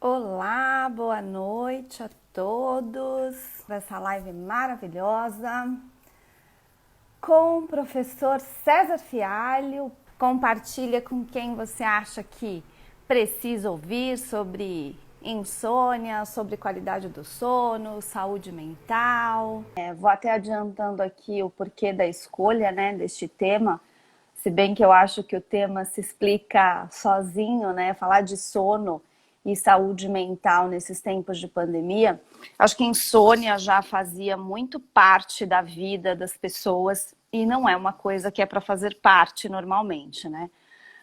Olá, boa noite a todos dessa live maravilhosa com o professor César Fialho. Compartilha com quem você acha que precisa ouvir sobre insônia, sobre qualidade do sono, saúde mental. Vou até adiantando aqui o porquê da escolha, deste tema, se bem que eu acho que o tema se explica sozinho, falar de sono e saúde mental nesses tempos de pandemia. Acho que insônia já fazia muito parte da vida das pessoas e não é uma coisa que é para fazer parte normalmente,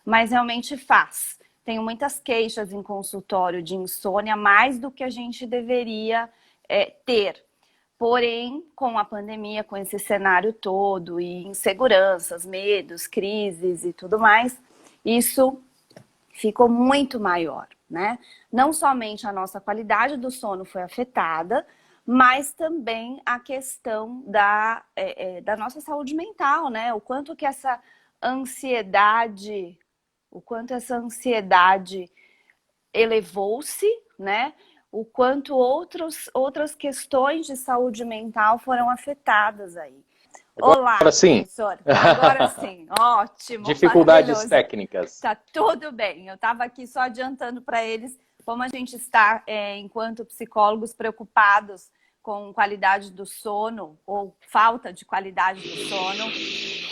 Mas realmente faz. Tenho muitas queixas em consultório de insônia, mais do que a gente deveria ter. Porém, com a pandemia, com esse cenário todo e inseguranças, medos, crises e tudo mais, isso ficou muito maior, Não somente a nossa qualidade do sono foi afetada, mas também a questão da nossa saúde mental, O quanto que essa ansiedade, elevou-se, O quanto outras questões de saúde mental foram afetadas aí. Olá, Agora sim. professor. Agora sim, ótimo. Dificuldades técnicas. Tá tudo bem. Eu estava aqui só adiantando para eles como a gente está, enquanto psicólogos, preocupados com qualidade do sono ou falta de qualidade do sono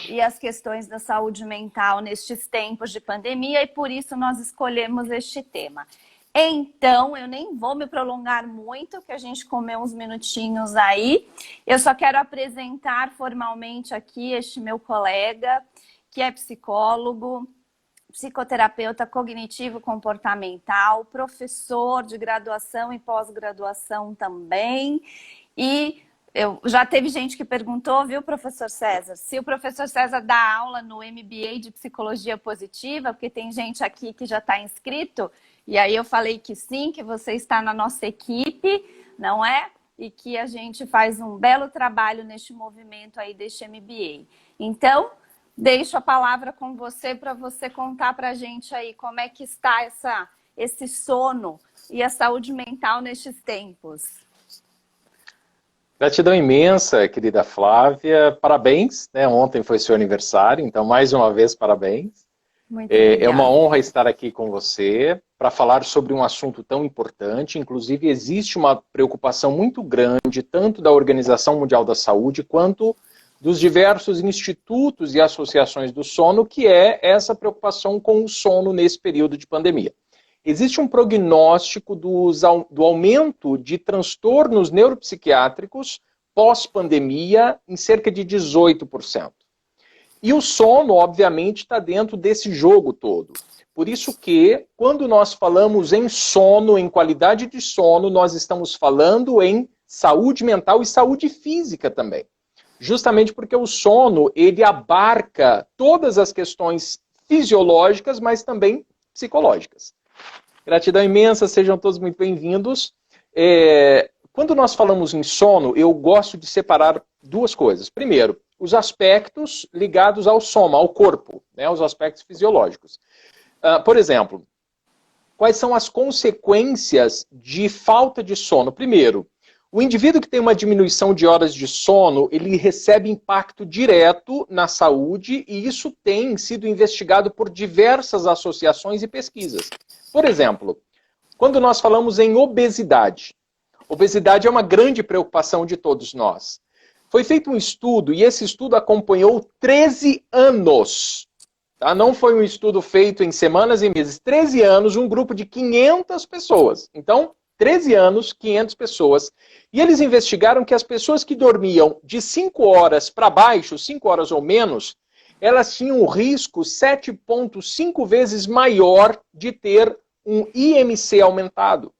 e as questões da saúde mental nestes tempos de pandemia, e por isso nós escolhemos este tema. Então, eu nem vou me prolongar muito, que a gente comeu uns minutinhos aí. Eu só quero apresentar formalmente aqui este meu colega, que é psicólogo, psicoterapeuta cognitivo-comportamental, professor de graduação e pós-graduação também. E já teve gente que perguntou, viu, professor César, se o professor César dá aula no MBA de Psicologia Positiva, porque tem gente aqui que já está inscrito. E aí eu falei que sim, que você está na nossa equipe, não é? E que a gente faz um belo trabalho neste movimento aí deste MBA. Então, deixo a palavra com você para você contar para a gente aí como é que está esse sono e a saúde mental nestes tempos. Gratidão imensa, querida Flávia. Parabéns, Ontem foi seu aniversário, então mais uma vez parabéns. Muito obrigada. É uma honra estar aqui com você para falar sobre um assunto tão importante. Inclusive, existe uma preocupação muito grande, tanto da Organização Mundial da Saúde, quanto dos diversos institutos e associações do sono, que é essa preocupação com o sono nesse período de pandemia. Existe um prognóstico do aumento de transtornos neuropsiquiátricos pós-pandemia em cerca de 18%. E o sono, obviamente, está dentro desse jogo todo. Por isso que, quando nós falamos em sono, em qualidade de sono, nós estamos falando em saúde mental e saúde física também. Justamente porque o sono, ele abarca todas as questões fisiológicas, mas também psicológicas. Gratidão imensa, sejam todos muito bem-vindos. Quando nós falamos em sono, eu gosto de separar duas coisas. Primeiro, os aspectos ligados ao soma, ao corpo, os aspectos fisiológicos. Por exemplo, quais são as consequências de falta de sono? Primeiro, o indivíduo que tem uma diminuição de horas de sono, ele recebe impacto direto na saúde, e isso tem sido investigado por diversas associações e pesquisas. Por exemplo, quando nós falamos em obesidade, obesidade é uma grande preocupação de todos nós. Foi feito um estudo, e esse estudo acompanhou 13 anos. Tá? Não foi um estudo feito em semanas e meses. 13 anos, um grupo de 500 pessoas. Então, 13 anos, 500 pessoas. E eles investigaram que as pessoas que dormiam de 5 horas para baixo, 5 horas ou menos, elas tinham um risco 7,5 vezes maior de ter um IMC aumentado.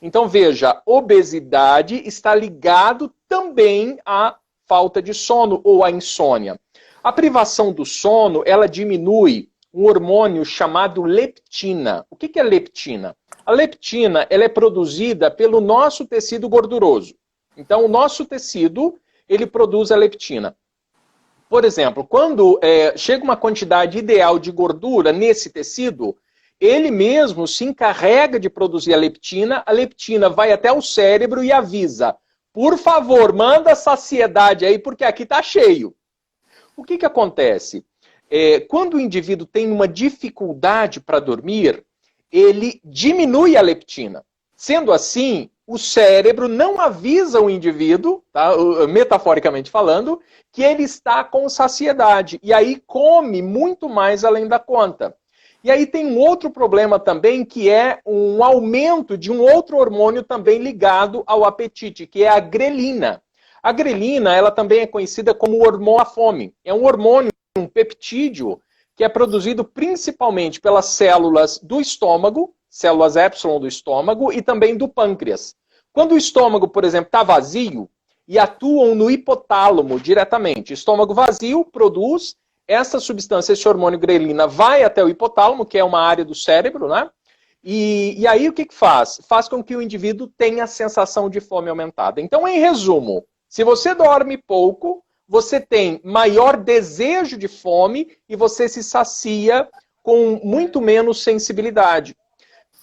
Então, veja, obesidade está ligado também à falta de sono ou à insônia. A privação do sono, ela diminui um hormônio chamado leptina. O que é leptina? A leptina, ela é produzida pelo nosso tecido gorduroso. Então, o nosso tecido, ele produz a leptina. Por exemplo, quando chega uma quantidade ideal de gordura nesse tecido, ele mesmo se encarrega de produzir a leptina vai até o cérebro e avisa, por favor, manda saciedade aí, porque aqui está cheio. O que acontece? Quando o indivíduo tem uma dificuldade para dormir, ele diminui a leptina. Sendo assim, o cérebro não avisa o indivíduo, tá, metaforicamente falando, que ele está com saciedade. E aí come muito mais além da conta. E aí tem um outro problema também, que é um aumento de um outro hormônio também ligado ao apetite, que é a grelina. A grelina, ela também é conhecida como hormônio da fome. É um hormônio, um peptídeo, que é produzido principalmente pelas células do estômago, células épsilon do estômago e também do pâncreas. Quando o estômago, por exemplo, está vazio e atuam no hipotálamo diretamente, estômago vazio produz essa substância, esse hormônio grelina vai até o hipotálamo, que é uma área do cérebro, né? E aí o que faz? Faz com que o indivíduo tenha a sensação de fome aumentada. Então, em resumo, se você dorme pouco, você tem maior desejo de fome e você se sacia com muito menos sensibilidade.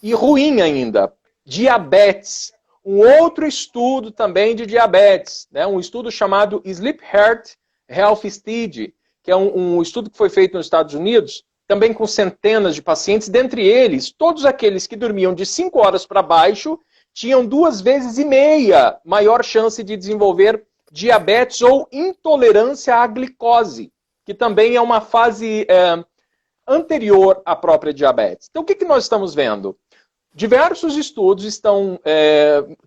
E ruim ainda, diabetes. Um outro estudo também de diabetes, né? Um estudo chamado Sleep Heart Health Study, que é um estudo que foi feito nos Estados Unidos, também com centenas de pacientes, dentre eles, todos aqueles que dormiam de 5 horas para baixo, tinham 2,5 vezes maior chance de desenvolver diabetes ou intolerância à glicose, que também é uma fase anterior à própria diabetes. Então, o que nós estamos vendo? Diversos estudos estão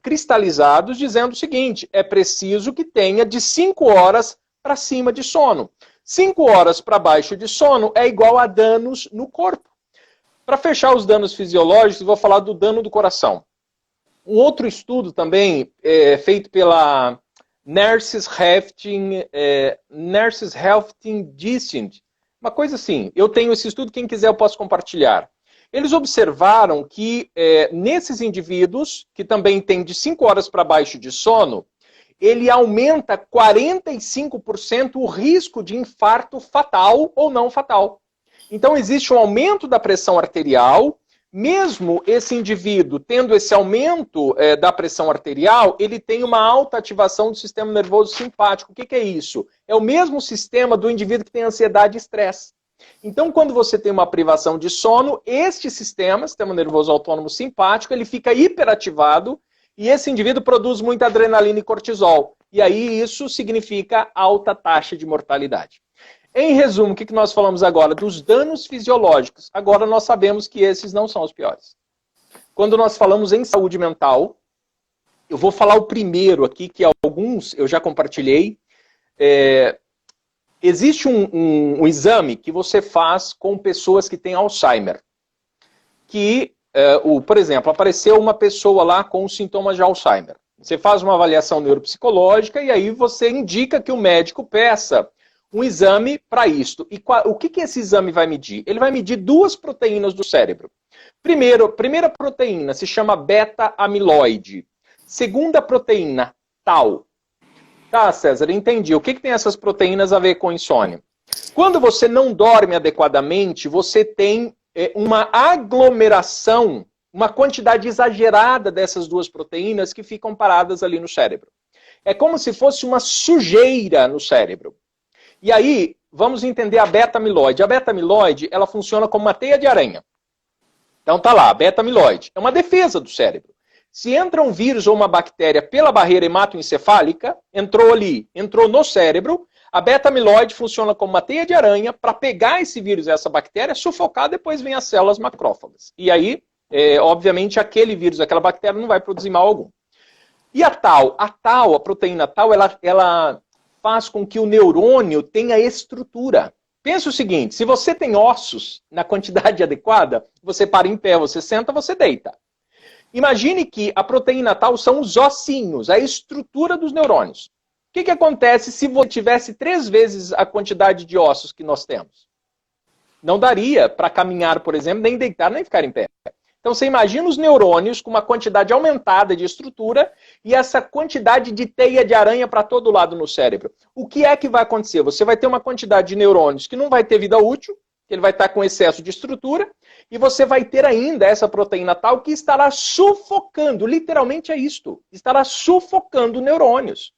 cristalizados dizendo o seguinte, é preciso que tenha de 5 horas para cima de sono. 5 horas para baixo de sono é igual a danos no corpo. Para fechar os danos fisiológicos, vou falar do dano do coração. Um outro estudo também feito pela Nurses Health Distant, uma coisa assim, eu tenho esse estudo, quem quiser eu posso compartilhar. Eles observaram que nesses indivíduos, que também têm de 5 horas para baixo de sono, ele aumenta 45% o risco de infarto fatal ou não fatal. Então existe um aumento da pressão arterial, mesmo esse indivíduo tendo esse aumento da pressão arterial, ele tem uma alta ativação do sistema nervoso simpático. O que é isso? É o mesmo sistema do indivíduo que tem ansiedade e estresse. Então, quando você tem uma privação de sono, este sistema nervoso autônomo simpático, ele fica hiperativado e esse indivíduo produz muita adrenalina e cortisol. E aí isso significa alta taxa de mortalidade. Em resumo, o que nós falamos agora? Dos danos fisiológicos. Agora nós sabemos que esses não são os piores. Quando nós falamos em saúde mental, eu vou falar o primeiro aqui, que alguns eu já compartilhei. Existe um exame que você faz com pessoas que têm Alzheimer. Que, por exemplo, apareceu uma pessoa lá com sintomas de Alzheimer. Você faz uma avaliação neuropsicológica e aí você indica que o médico peça um exame para isto. E o que esse exame vai medir? Ele vai medir 2 proteínas do cérebro. Primeira proteína se chama beta-amiloide. Segunda proteína, tau. Tá, César, entendi. O que tem essas proteínas a ver com insônia? Quando você não dorme adequadamente, você tem uma aglomeração, uma quantidade exagerada dessas 2 proteínas que ficam paradas ali no cérebro. É como se fosse uma sujeira no cérebro. E aí, vamos entender a beta-amiloide. A beta-amiloide, ela funciona como uma teia de aranha. Então tá lá, a beta-amiloide. É uma defesa do cérebro. Se entra um vírus ou uma bactéria pela barreira hematoencefálica, entrou ali, entrou no cérebro, a beta-amiloide funciona como uma teia de aranha para pegar esse vírus, essa bactéria, sufocar, depois vem as células macrófagas. E aí, obviamente, aquele vírus, aquela bactéria não vai produzir mal algum. E a tau, a proteína tau, ela faz com que o neurônio tenha estrutura. Pensa o seguinte, se você tem ossos na quantidade adequada, você para em pé, você senta, você deita. Imagine que a proteína tau são os ossinhos, a estrutura dos neurônios. O que acontece se você tivesse 3 vezes a quantidade de ossos que nós temos? Não daria para caminhar, por exemplo, nem deitar, nem ficar em pé. Então você imagina os neurônios com uma quantidade aumentada de estrutura e essa quantidade de teia de aranha para todo lado no cérebro. O que é que vai acontecer? Você vai ter uma quantidade de neurônios que não vai ter vida útil, que ele vai estar com excesso de estrutura, e você vai ter ainda essa proteína tal que estará sufocando, literalmente é isto, estará sufocando neurônios.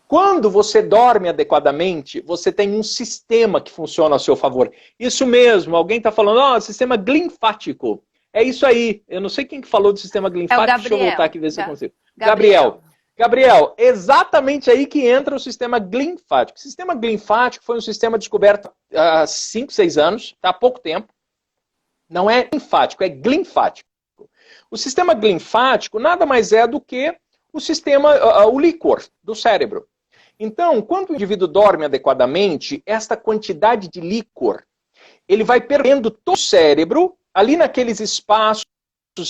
Quando você dorme adequadamente, você tem um sistema que funciona a seu favor. Isso mesmo, alguém está falando, sistema linfático. É isso aí. Eu não sei quem que falou do sistema linfático. É o Gabriel. Deixa eu voltar aqui e ver se eu consigo. Gabriel, exatamente aí que entra o sistema linfático. O sistema linfático foi um sistema descoberto há 5, 6 anos, há pouco tempo. Não é linfático, é glinfático. O sistema linfático nada mais é do que o sistema, o líquor do cérebro. Então, quando o indivíduo dorme adequadamente, esta quantidade de líquor, ele vai perdendo todo o cérebro, ali naqueles espaços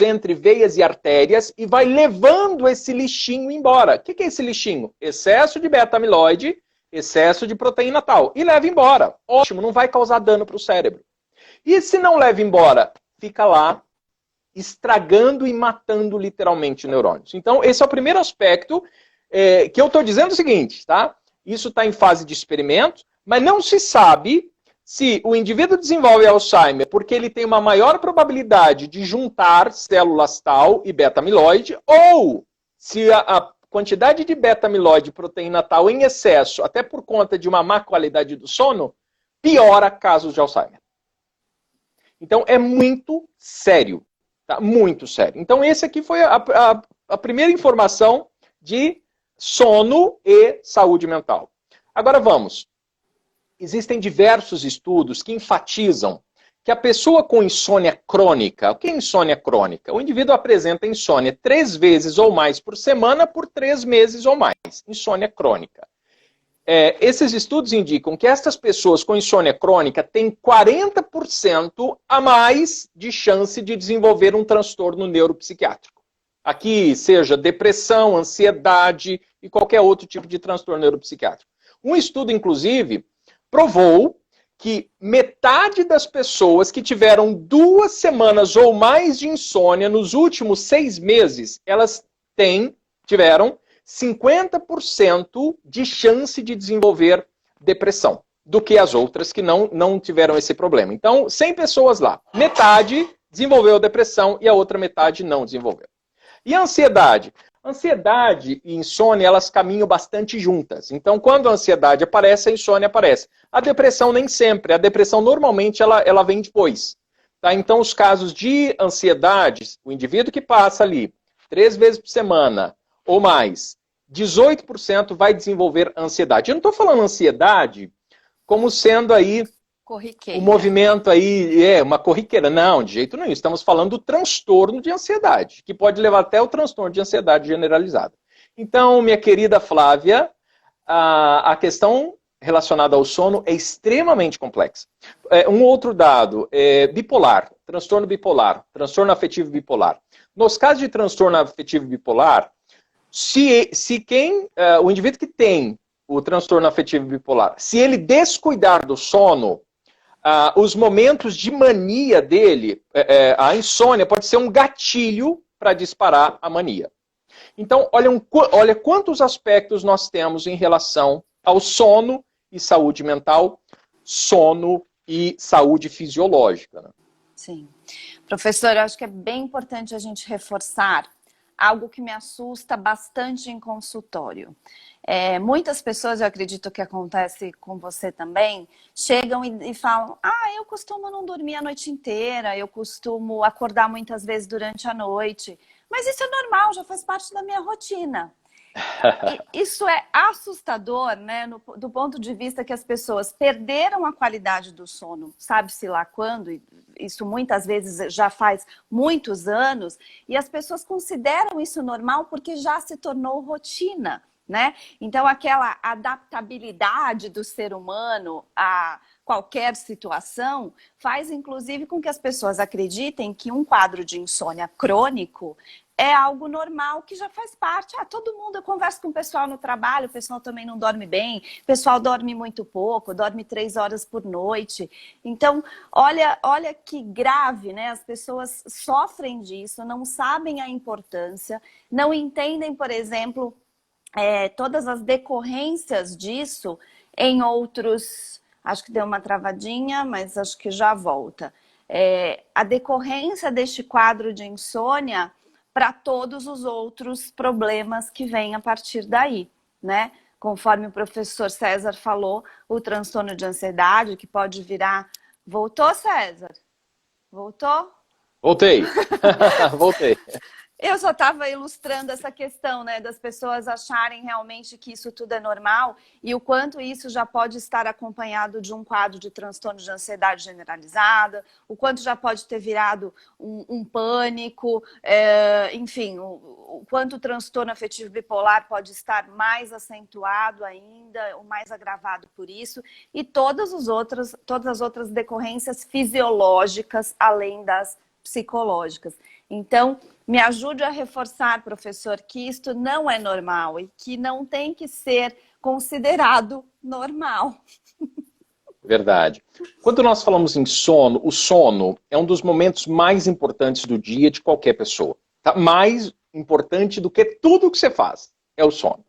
entre veias e artérias, e vai levando esse lixinho embora. O que é esse lixinho? Excesso de beta-amiloide, excesso de proteína tal. E leva embora. Ótimo, não vai causar dano para o cérebro. E se não leva embora, fica lá, estragando e matando literalmente neurônios. Então, esse é o primeiro aspecto que eu estou dizendo o seguinte, tá? Isso está em fase de experimento, mas não se sabe se o indivíduo desenvolve Alzheimer porque ele tem uma maior probabilidade de juntar células tal e beta-amiloide, ou se a quantidade de beta-amiloide e proteína tal em excesso, até por conta de uma má qualidade do sono, piora casos de Alzheimer. Então, é muito sério. Tá? Muito sério. Então, esse aqui foi a primeira informação de sono e saúde mental. Agora vamos. Existem diversos estudos que enfatizam que a pessoa com insônia crônica, o que é insônia crônica? O indivíduo apresenta insônia 3 vezes ou mais por semana por 3 meses ou mais. Insônia crônica. Esses estudos indicam que essas pessoas com insônia crônica têm 40% a mais de chance de desenvolver um transtorno neuropsiquiátrico. Aqui, seja depressão, ansiedade e qualquer outro tipo de transtorno neuropsiquiátrico. Um estudo, inclusive, provou que metade das pessoas que tiveram 2 semanas ou mais de insônia nos últimos 6 meses, elas tiveram 50% de chance de desenvolver depressão do que as outras que não tiveram esse problema. Então, 100 pessoas lá, metade desenvolveu depressão e a outra metade não desenvolveu. E a ansiedade? Ansiedade e insônia, elas caminham bastante juntas. Então, quando a ansiedade aparece, a insônia aparece. A depressão nem sempre. A depressão, normalmente, ela vem depois. Tá? Então, os casos de ansiedade, o indivíduo que passa ali 3 vezes por semana ou mais, 18% vai desenvolver ansiedade. Eu não estou falando ansiedade como sendo aí corriqueira. O movimento aí uma corriqueira. Não, de jeito nenhum. Estamos falando do transtorno de ansiedade, que pode levar até o transtorno de ansiedade generalizada. Então, minha querida Flávia, a questão relacionada ao sono é extremamente complexa. Um outro dado, bipolar, transtorno afetivo bipolar. Nos casos de transtorno afetivo bipolar, o indivíduo que tem o transtorno afetivo bipolar, se ele descuidar do sono, os momentos de mania dele, a insônia pode ser um gatilho para disparar a mania. Então, olha quantos aspectos nós temos em relação ao sono e saúde mental, sono e saúde fisiológica. Né? Sim. Professor, eu acho que é bem importante a gente reforçar algo que me assusta bastante em consultório. Muitas pessoas, eu acredito que acontece com você também, chegam e falam, eu costumo não dormir a noite inteira, eu costumo acordar muitas vezes durante a noite, mas isso é normal, já faz parte da minha rotina. Isso é assustador, né, do ponto de vista que as pessoas perderam a qualidade do sono, sabe-se lá quando, isso muitas vezes já faz muitos anos, e as pessoas consideram isso normal porque já se tornou rotina, né? Então aquela adaptabilidade do ser humano a qualquer situação faz inclusive com que as pessoas acreditem que um quadro de insônia crônico é algo normal, que já faz parte. Todo mundo, eu converso com o pessoal no trabalho, o pessoal também não dorme bem, o pessoal dorme muito pouco, dorme 3 horas por noite. Então, olha que grave, né? As pessoas sofrem disso, não sabem a importância, não entendem, por exemplo, todas as decorrências disso em outros Acho que deu uma travadinha, mas acho que já volta. A decorrência deste quadro de insônia para todos os outros problemas que vêm a partir daí, né? Conforme o professor César falou, o transtorno de ansiedade, que pode virar... Voltou, César? Voltou? Voltei. Voltei. Eu só estava ilustrando essa questão, né, das pessoas acharem realmente que isso tudo é normal e o quanto isso já pode estar acompanhado de um quadro de transtorno de ansiedade generalizada, o quanto já pode ter virado um pânico, enfim, o quanto o transtorno afetivo bipolar pode estar mais acentuado ainda, ou mais agravado por isso, e todas as outras decorrências fisiológicas, além das psicológicas. Então, me ajude a reforçar, professor, que isto não é normal e que não tem que ser considerado normal. Verdade. Quando nós falamos em sono, o sono é um dos momentos mais importantes do dia de qualquer pessoa. Tá? Mais importante do que tudo que você faz é o sono.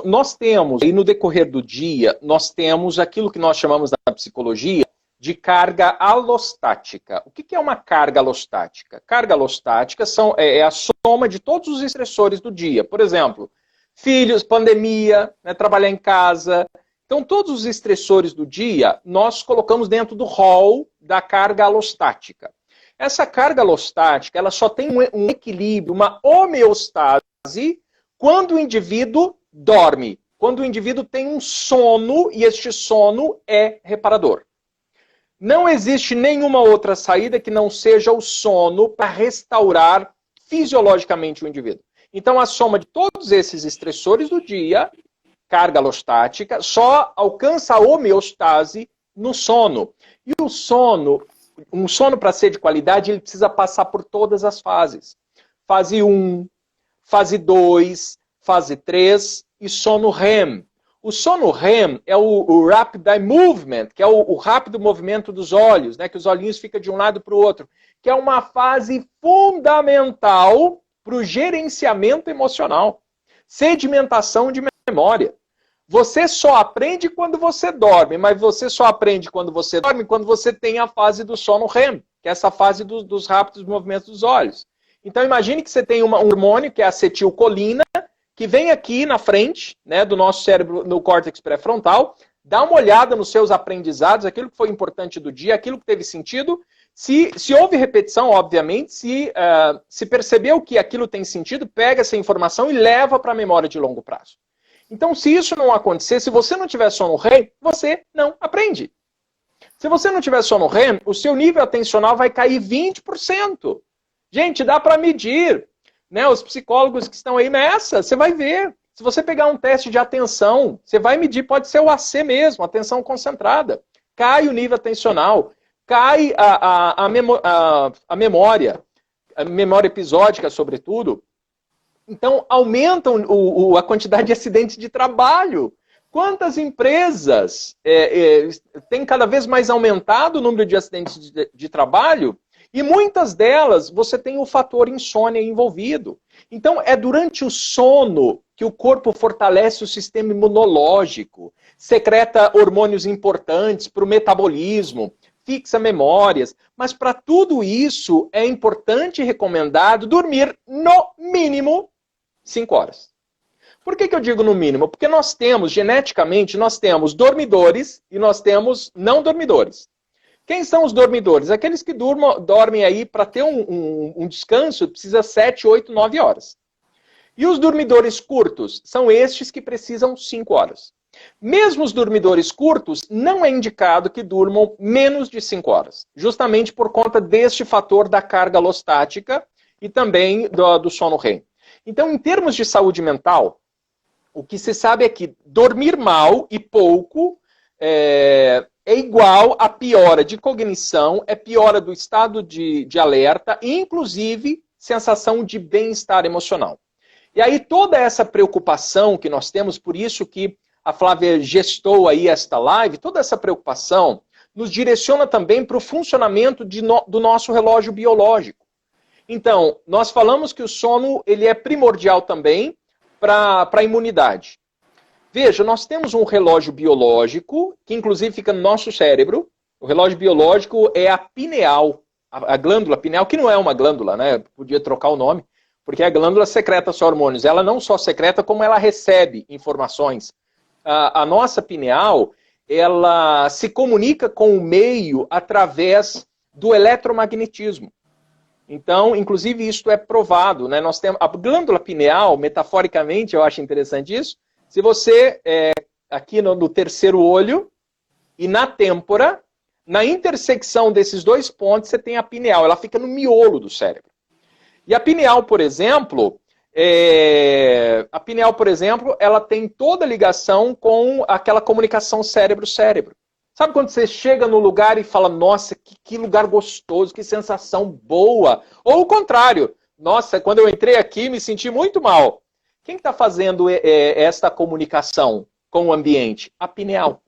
Nós temos, e no decorrer do dia, nós temos aquilo que nós chamamos na psicologia de carga alostática. O que é uma carga alostática? Carga alostática é a soma de todos os estressores do dia. Por exemplo, filhos, pandemia, né, trabalhar em casa. Então, todos os estressores do dia, nós colocamos dentro do rol da carga alostática. Essa carga alostática, ela só tem um equilíbrio, uma homeostase, quando o indivíduo dorme. Quando o indivíduo tem um sono, e este sono é reparador. Não existe nenhuma outra saída que não seja o sono para restaurar fisiologicamente o indivíduo. Então, a soma de todos esses estressores do dia, carga alostática, só alcança a homeostase no sono. E o sono, um sono para ser de qualidade, ele precisa passar por todas as fases. Fase 1, fase 2, fase 3 e sono REM. O sono REM é o Rapid Eye Movement, que é o rápido movimento dos olhos, né, que os olhinhos ficam de um lado para o outro, que é uma fase fundamental para o gerenciamento emocional, sedimentação de memória. Você só aprende quando você dorme, mas você só aprende quando você dorme quando você tem a fase do sono REM, que é essa fase dos rápidos movimentos dos olhos. Então imagine que você tem um hormônio, que é a acetilcolina, que vem aqui na frente, né, do nosso cérebro, no córtex pré-frontal, dá uma olhada nos seus aprendizados, aquilo que foi importante do dia, aquilo que teve sentido. Se houve repetição, obviamente, se percebeu que aquilo tem sentido, pega essa informação e leva para a memória de longo prazo. Então, se isso não acontecer, se você não tiver sono REM, você não aprende. Se você não tiver sono REM, o seu nível atencional vai cair 20%. Gente, dá para medir. Né, os psicólogos que estão aí nessa, você vai ver. Se você pegar um teste de atenção, você vai medir, pode ser o AC mesmo, atenção concentrada. Cai o nível atencional, cai a memória episódica, sobretudo. Então, aumentam a quantidade de acidentes de trabalho. Quantas empresas têm cada vez mais aumentado o número de acidentes de trabalho? E muitas delas, você tem o fator insônia envolvido. Então, é durante o sono que o corpo fortalece o sistema imunológico, secreta hormônios importantes para o metabolismo, fixa memórias. Mas para tudo isso, é importante e recomendado dormir no mínimo 5 horas. Por que eu digo no mínimo? Porque nós temos, geneticamente, nós temos dormidores e nós temos não dormidores. Quem são os dormidores? Aqueles que dormem aí para ter um descanso, precisa 7, 8, 9 horas. E os dormidores curtos são estes que precisam 5 horas. Mesmo os dormidores curtos, não é indicado que durmam menos de 5 horas. Justamente por conta deste fator da carga alostática e também do sono REM. Então, em termos de saúde mental, o que se sabe é que dormir mal e pouco é igual a piora de cognição, é piora do estado de alerta e, inclusive, sensação de bem-estar emocional. E aí toda essa preocupação que nós temos, por isso que a Flávia gestou aí esta live, toda essa preocupação nos direciona também para o funcionamento do nosso relógio biológico. Então, nós falamos que o sono ele é primordial também para a imunidade. Veja, nós temos um relógio biológico, que inclusive fica no nosso cérebro. O relógio biológico é a pineal, a glândula pineal, que não é uma glândula, né? Podia trocar o nome, porque a glândula secreta só hormônios. Ela não só secreta, como ela recebe informações. A nossa pineal, ela se comunica com o meio através do eletromagnetismo. Então, inclusive, isso é provado, né? Nós temos a glândula pineal, metaforicamente, eu acho interessante isso. Se você, aqui no terceiro olho e na têmpora, na intersecção desses dois pontos, você tem a pineal. Ela fica no miolo do cérebro. E a pineal, por exemplo, ela tem toda a ligação com aquela comunicação cérebro-cérebro. Sabe quando você chega no lugar e fala, nossa, que lugar gostoso, que sensação boa. Ou o contrário, nossa, quando eu entrei aqui me senti muito mal. Quem está fazendo esta comunicação com o ambiente? A pineal.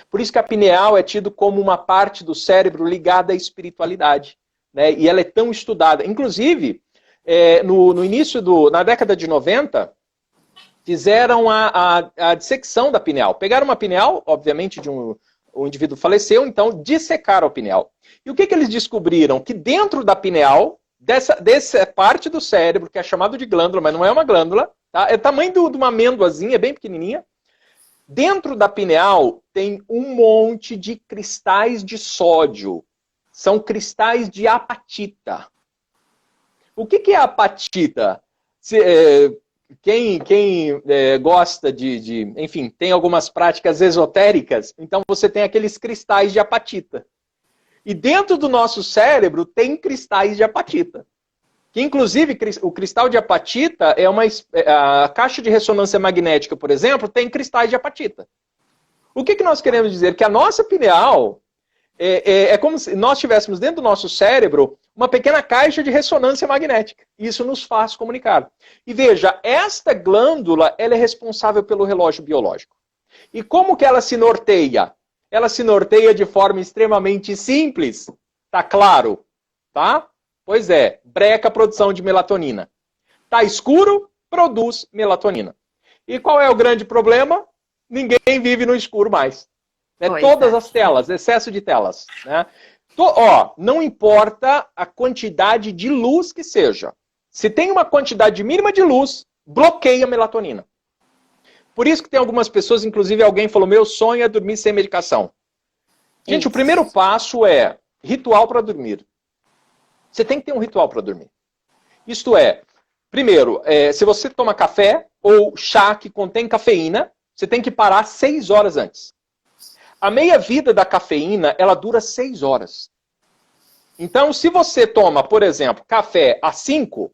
Por isso que a pineal é tido como uma parte do cérebro ligada à espiritualidade, né? E ela é tão estudada. Inclusive, no início, na década de 90, fizeram a dissecção da pineal. Pegaram uma pineal, obviamente, o indivíduo faleceu, então dissecaram a pineal. E o que eles descobriram? Que dentro da pineal, dessa parte do cérebro, que é chamado de glândula, mas não é uma glândula, tá? É o tamanho de uma amêndoazinha, é bem pequenininha. Dentro da pineal tem um monte de cristais de sódio. São cristais de apatita. O que é apatita? Quem gosta enfim, tem algumas práticas esotéricas, então você tem aqueles cristais de apatita. E dentro do nosso cérebro tem cristais de apatita. Que inclusive o cristal de apatita a caixa de ressonância magnética, por exemplo, tem cristais de apatita. O que nós queremos dizer? Que a nossa pineal é como se nós tivéssemos dentro do nosso cérebro uma pequena caixa de ressonância magnética. Isso nos faz comunicar. E veja, esta glândula ela é responsável pelo relógio biológico. E como que ela se norteia? Ela se norteia de forma extremamente simples. Tá claro? Tá? Pois é, breca a produção de melatonina. Tá escuro, produz melatonina. E qual é o grande problema? Ninguém vive no escuro mais. Todas as telas, excesso de telas. Né? Não importa a quantidade de luz que seja. Se tem uma quantidade mínima de luz, bloqueia a melatonina. Por isso que tem algumas pessoas, inclusive alguém falou, meu sonho é dormir sem medicação. Gente, isso. O primeiro passo é ritual para dormir. Você tem que ter um ritual para dormir. Isto é, primeiro, se você toma café ou chá que contém cafeína, você tem que parar 6 horas antes. A meia-vida da cafeína, ela dura 6 horas. Então, se você toma, por exemplo, café às 5,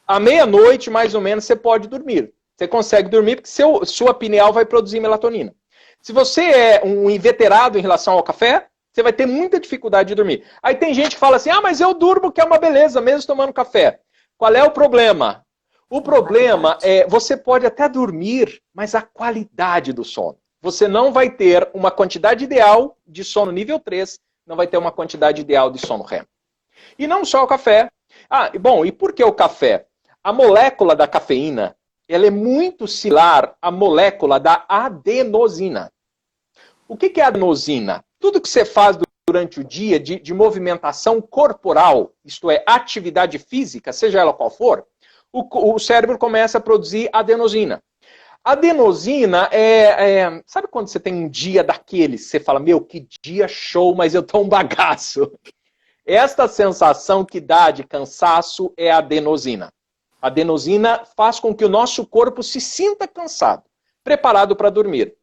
à meia-noite, mais ou menos, você pode dormir. Você consegue dormir porque sua pineal vai produzir melatonina. Se você é um inveterado em relação ao café, você vai ter muita dificuldade de dormir. Aí tem gente que fala assim, mas eu durmo que é uma beleza, mesmo tomando café. Qual é o problema? O problema é, você pode até dormir, mas a qualidade do sono. Você não vai ter uma quantidade ideal de sono nível 3, não vai ter uma quantidade ideal de sono REM. E não só o café. E por que o café? A molécula da cafeína, ela é muito similar à molécula da adenosina. O que é a adenosina? Tudo que você faz durante o dia de movimentação corporal, isto é, atividade física, seja ela qual for, o cérebro começa a produzir adenosina. Adenosina sabe quando você tem um dia daqueles, você fala, meu, que dia show, mas eu tô um bagaço. Esta sensação que dá de cansaço é a adenosina. A adenosina faz com que o nosso corpo se sinta cansado, preparado para dormir.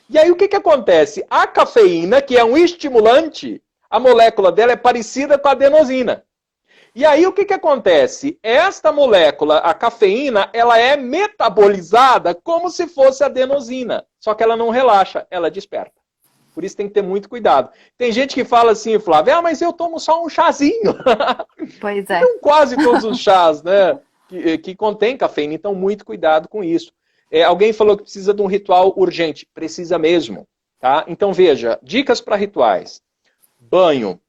E aí o que acontece? A cafeína, que é um estimulante, a molécula dela é parecida com a adenosina. E aí o que acontece? Esta molécula, a cafeína, ela é metabolizada como se fosse adenosina. Só que ela não relaxa, ela desperta. Por isso tem que ter muito cuidado. Tem gente que fala assim, Flávia, mas eu tomo só um chazinho. Pois é. Então, quase todos os chás, né, que contém cafeína, então muito cuidado com isso. Alguém falou que precisa de um ritual urgente. Precisa mesmo. Tá? Então veja, dicas para rituais. Banho,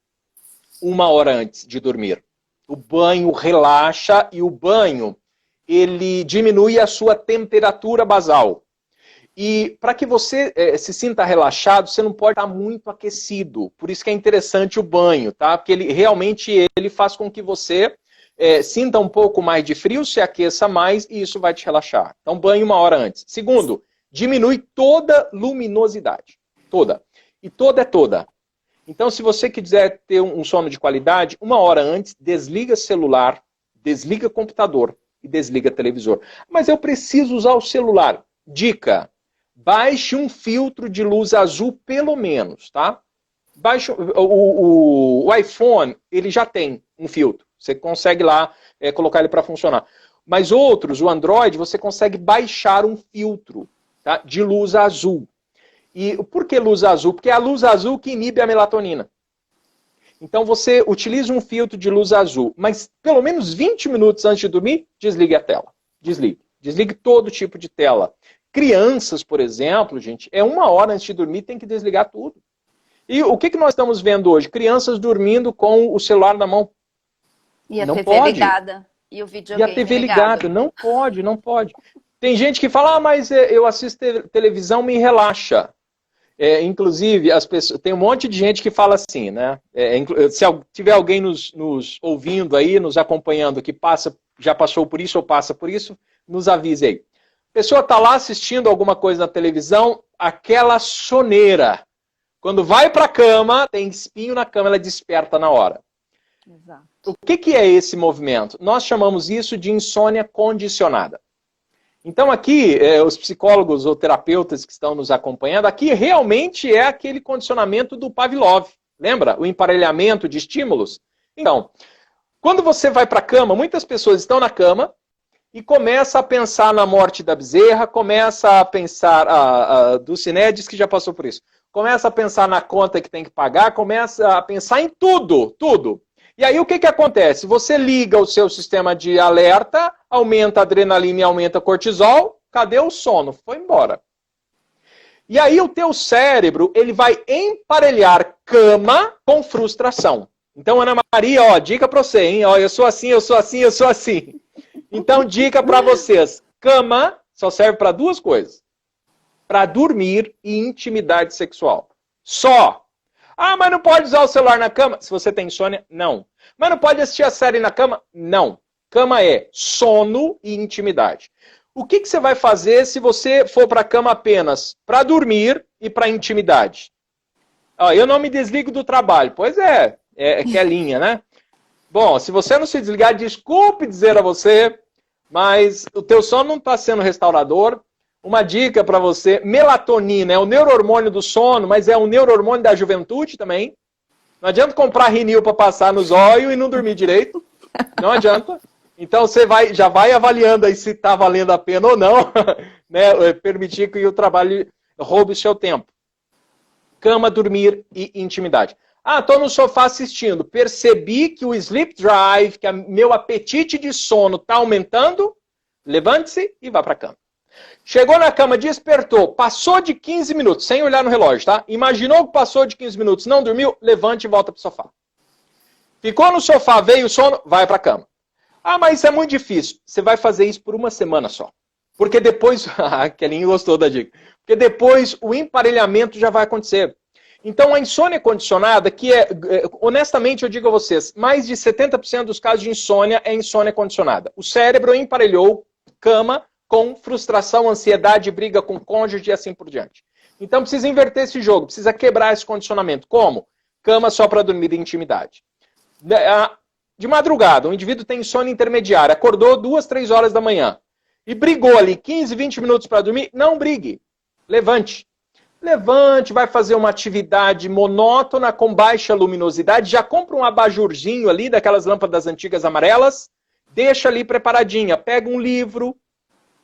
1 hora antes de dormir. O banho relaxa e o banho, ele diminui a sua temperatura basal. E para que você se sinta relaxado, você não pode estar muito aquecido. Por isso que é interessante o banho, tá? Porque ele faz com que você sinta um pouco mais de frio, se aqueça mais e isso vai te relaxar. Então, banho 1 hora antes. Segundo, diminui toda luminosidade. Toda. E toda é toda. Então, se você quiser ter um sono de qualidade, 1 hora antes, desliga celular, desliga computador e desliga televisor. Mas eu preciso usar o celular. Dica, baixe um filtro de luz azul pelo menos, tá? Baixe, o iPhone, ele já tem um filtro. Você consegue lá colocar ele para funcionar. Mas outros, o Android, você consegue baixar um filtro, tá, de luz azul. E por que luz azul? Porque é a luz azul que inibe a melatonina. Então você utiliza um filtro de luz azul, mas pelo menos 20 minutos antes de dormir, desligue a tela. Desligue. Desligue todo tipo de tela. Crianças, por exemplo, gente, 1 hora antes de dormir tem que desligar tudo. E o que nós estamos vendo hoje? Crianças dormindo com o celular na mão. E a não TV pode. ligada. E o videogame E a TV ligada. Não pode, não pode. Tem gente que fala, mas eu assisto televisão, me relaxa. Inclusive, as pessoas, tem um monte de gente que fala assim, né? Se tiver alguém nos ouvindo aí, nos acompanhando, que já passou por isso ou passa por isso, nos avise aí. A pessoa está lá assistindo alguma coisa na televisão, aquela soneira. Quando vai para a cama, tem espinho na cama, ela desperta na hora. Exato. O que é esse movimento? Nós chamamos isso de insônia condicionada. Então aqui, os psicólogos ou terapeutas que estão nos acompanhando, aqui realmente é aquele condicionamento do Pavlov. Lembra? O emparelhamento de estímulos? Então, quando você vai para a cama, muitas pessoas estão na cama e começa a pensar na morte da bezerra, começa a pensar, do Cinedes que já passou por isso, começa a pensar na conta que tem que pagar, começa a pensar em tudo, tudo. E aí o que acontece? Você liga o seu sistema de alerta, aumenta a adrenalina e aumenta o cortisol, cadê o sono? Foi embora. E aí o teu cérebro, ele vai emparelhar cama com frustração. Então, Ana Maria, ó, dica pra você, hein? Ó, eu sou assim, eu sou assim, eu sou assim. Então, dica pra vocês. Cama só serve para 2 coisas. Para dormir e intimidade sexual. Só. Ah, mas não pode usar o celular na cama? Se você tem insônia, não. Mas não pode assistir a série na cama? Não. Cama é sono e intimidade. O que você vai fazer se você for para a cama apenas para dormir e para intimidade? Eu não me desligo do trabalho. Pois que é linha, né? Bom, se você não se desligar, desculpe dizer a você, mas o teu sono não está sendo restaurador. Uma dica para você, melatonina é o neurohormônio do sono, mas é o neurohormônio da juventude também. Não adianta comprar Rinil para passar nos olhos e não dormir direito. Não adianta. Então você já vai avaliando aí se está valendo a pena ou não, né? Permitir que o trabalho roube o seu tempo. Cama, dormir e intimidade. Estou no sofá assistindo. Percebi que o sleep drive, que meu apetite de sono está aumentando. Levante-se e vá para a cama. Chegou na cama, despertou, passou de 15 minutos, sem olhar no relógio, tá? Imaginou que passou de 15 minutos, não dormiu, levante e volta pro sofá. Ficou no sofá, veio o sono, vai pra cama. Mas isso é muito difícil. Você vai fazer isso por 1 semana só. Porque depois, a Kelinha gostou da dica. Porque depois o emparelhamento já vai acontecer. Então a insônia condicionada, que honestamente eu digo a vocês, mais de 70% dos casos de insônia é insônia condicionada. O cérebro emparelhou cama com frustração, ansiedade, briga com cônjuge e assim por diante. Então precisa inverter esse jogo, precisa quebrar esse condicionamento. Como? Cama só para dormir em intimidade. De madrugada, o indivíduo tem insônia intermediária, acordou 2, 3 horas da manhã e brigou ali 15, 20 minutos para dormir, não brigue. Levante. Levante, vai fazer uma atividade monótona com baixa luminosidade, já compra um abajurzinho ali, daquelas lâmpadas antigas amarelas, deixa ali preparadinha, pega um livro,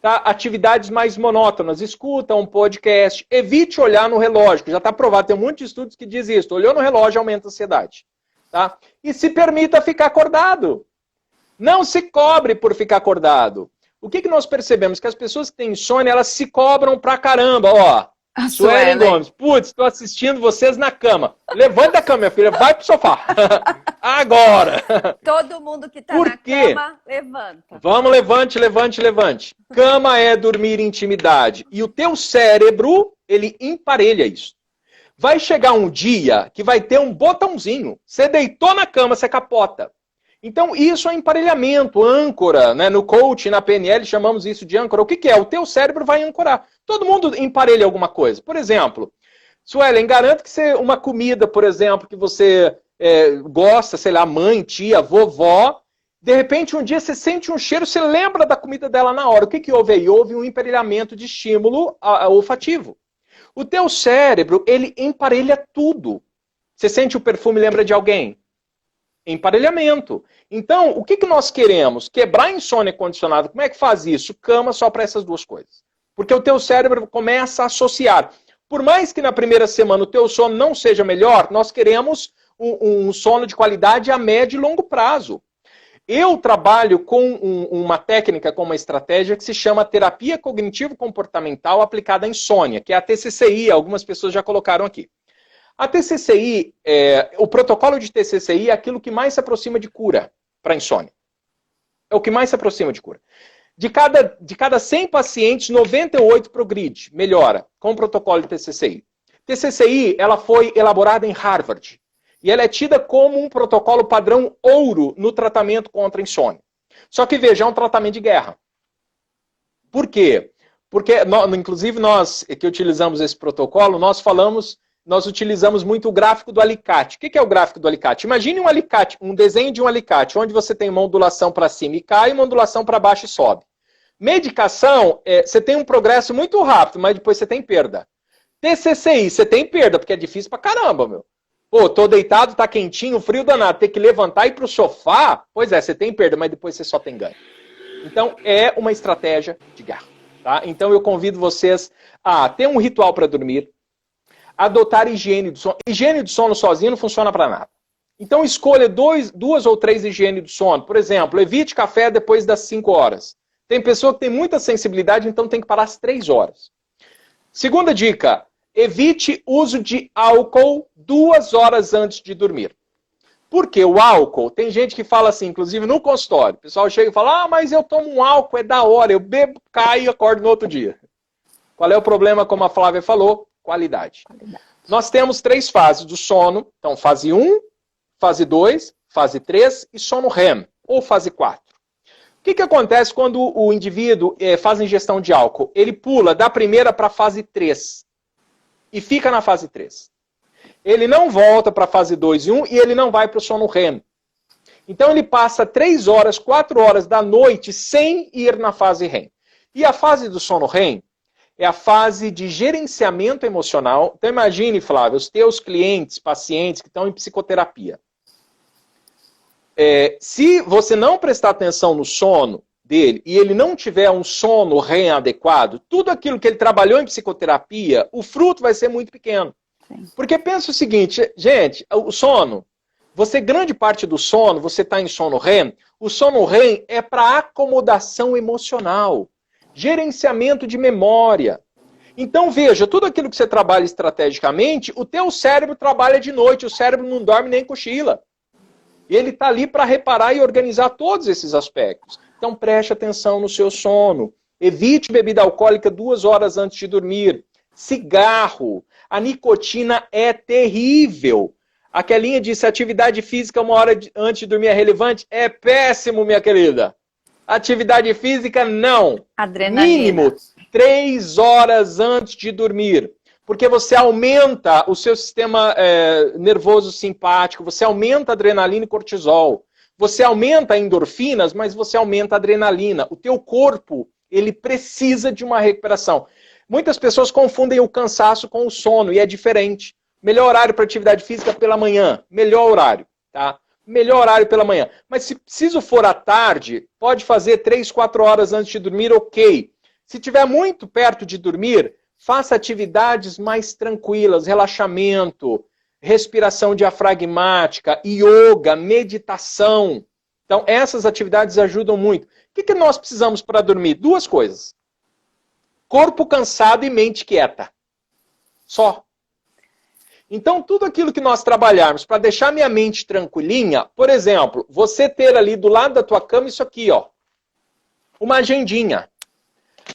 tá? Atividades mais monótonas, escuta um podcast, evite olhar no relógio, que já está provado, tem um monte de estudos que diz isso, olhou no relógio aumenta a ansiedade. Tá? E se permita ficar acordado. Não se cobre por ficar acordado. O que nós percebemos? Que as pessoas que têm insônia, elas se cobram pra caramba. A Suelen Gomes, putz, estou assistindo vocês na cama. Levanta da cama, minha filha, vai pro sofá. Agora. Todo mundo que está na cama, levanta. Vamos, levante, levante, levante. Cama é dormir em intimidade. E o teu cérebro, ele emparelha isso. Vai chegar um dia que vai ter um botãozinho. Você deitou na cama, você capota. Então, isso é emparelhamento, âncora, né? No coaching, na PNL, chamamos isso de âncora. O que é? O teu cérebro vai ancorar. Todo mundo emparelha alguma coisa. Por exemplo, Suelen, garanto que uma comida, por exemplo, que você gosta, sei lá, mãe, tia, vovó, de repente um dia você sente um cheiro, você lembra da comida dela na hora. O que houve aí? Houve um emparelhamento de estímulo olfativo. O teu cérebro, ele emparelha tudo. Você sente o perfume e lembra de alguém? Emparelhamento. Então, o que nós queremos? Quebrar a insônia condicionada. Como é que faz isso? Cama só para essas duas coisas. Porque o teu cérebro começa a associar. Por mais que na primeira semana o teu sono não seja melhor, nós queremos um sono de qualidade a médio e longo prazo. Eu trabalho com uma técnica, com uma estratégia que se chama terapia cognitivo-comportamental aplicada à insônia, que é a TCCI, algumas pessoas já colocaram aqui. A TCCI, o protocolo de TCCI é aquilo que mais se aproxima de cura para insônia. É o que mais se aproxima de cura. De cada 100 pacientes, 98 progride, melhora, com o protocolo de TCCI. TCCI, ela foi elaborada em Harvard. E ela é tida como um protocolo padrão ouro no tratamento contra a insônia. Só que, veja, é um tratamento de guerra. Por quê? Porque, inclusive, nós que utilizamos esse protocolo, nós utilizamos muito o gráfico do alicate. O que é o gráfico do alicate? Imagine um alicate, um desenho de um alicate, onde você tem uma ondulação para cima e cai, e uma ondulação para baixo e sobe. Medicação, você tem um progresso muito rápido, mas depois você tem perda. TCCI, você tem perda, porque é difícil pra caramba, meu. Pô, tô deitado, tá quentinho, frio danado, ter que levantar e ir pro sofá, pois é, você tem perda, mas depois você só tem ganho. Então, é uma estratégia de guerra. Tá? Então, eu convido vocês a ter um ritual para dormir, adotar higiene do sono. Higiene do sono sozinho não funciona para nada. Então, escolha 2 ou 3 higiene do sono. Por exemplo, evite café depois das 5 horas. Tem pessoa que tem muita sensibilidade, então tem que parar às 3 horas. Segunda dica, evite uso de álcool 2 horas antes de dormir. Por que o álcool? Tem gente que fala assim, inclusive no consultório. O pessoal chega e fala, mas eu tomo um álcool, é da hora, eu bebo, caio e acordo no outro dia. Qual é o problema, como a Flávia falou? Qualidade. Nós temos 3 fases do sono. Então, fase 1, fase 2, fase 3 e sono REM, ou fase 4. O que acontece quando o indivíduo faz ingestão de álcool? Ele pula da primeira para a fase 3 e fica na fase 3. Ele não volta para a fase 2 e 1 e ele não vai para o sono REM. Então ele passa 3 horas, 4 horas da noite sem ir na fase REM. E a fase do sono REM é a fase de gerenciamento emocional. Então imagine, Flávio, os teus clientes, pacientes que estão em psicoterapia. Se você não prestar atenção no sono dele e ele não tiver um sono REM adequado, tudo aquilo que ele trabalhou em psicoterapia, o fruto vai ser muito pequeno. Sim. Porque pensa o seguinte, gente, o sono, grande parte do sono, você está em sono REM, o sono REM é para acomodação emocional, gerenciamento de memória. Então veja, tudo aquilo que você trabalha estrategicamente, o teu cérebro trabalha de noite, o cérebro não dorme nem cochila. E ele está ali para reparar e organizar todos esses aspectos. Então preste atenção no seu sono. Evite bebida alcoólica 2 horas antes de dormir. Cigarro. A nicotina é terrível. A Kelinha disse, atividade física 1 hora antes de dormir é relevante? É péssimo, minha querida. Atividade física, não. Adrenalina. Mínimo 3 horas antes de dormir. Porque você aumenta o seu sistema nervoso simpático, você aumenta a adrenalina e cortisol. Você aumenta endorfinas, mas você aumenta a adrenalina. O teu corpo, ele precisa de uma recuperação. Muitas pessoas confundem o cansaço com o sono, e é diferente. Melhor horário para atividade física pela manhã. Melhor horário, tá? Melhor horário pela manhã. Mas se preciso for à tarde, pode fazer 3, 4 horas antes de dormir, ok. Se tiver muito perto de dormir, faça atividades mais tranquilas, relaxamento, respiração diafragmática, yoga, meditação. Então, essas atividades ajudam muito. O que nós precisamos para dormir? 2 coisas. Corpo cansado e mente quieta. Só. Então, tudo aquilo que nós trabalharmos para deixar minha mente tranquilinha, por exemplo, você ter ali do lado da tua cama isso aqui, ó, uma agendinha.